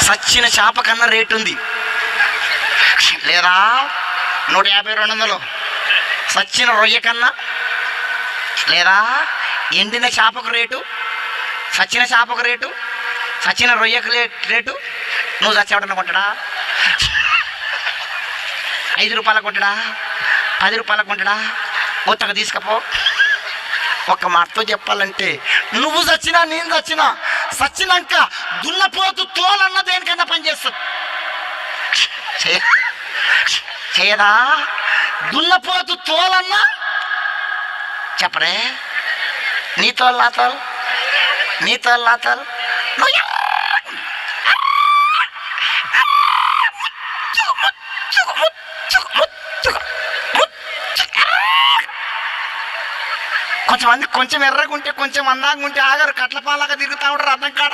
సచ్చిన చేప కన్నా రేటు ఉంది లేదా 150 200. సచ్చిన రొయ్య కన్నా లేదా ఎండిన చేపకు రేటు, సచ్చిన చేపకు రేటు, సచ్చిన రొయ్యకు రేటు. నువ్వు చచ్చేవాడన్నా కొంటాడా? 5 రూపాయలకు కొంటాడా? 10 రూపాయలకు కొంటాడా? కొత్తగా తీసుకపో. ఒక్క మాటతో చెప్పాలంటే నువ్వు చచ్చినా నేను చచ్చినా చచ్చినాక దున్నపోతు తోలన్న దేనికన్నా పనిచేస్తుంది. చేయదా? దున్నపోతు తోలన్నా చెప్పరే. నీ తోలు నా తోలు, నీ తోలు నా తోలు. కొంచెం ఎర్రగుంటే కొంచెం అందంగా ఉంటే ఆగరు, కట్ల పాలాగా తిరుగుతూ ఉంటారు అర్థం కాడ.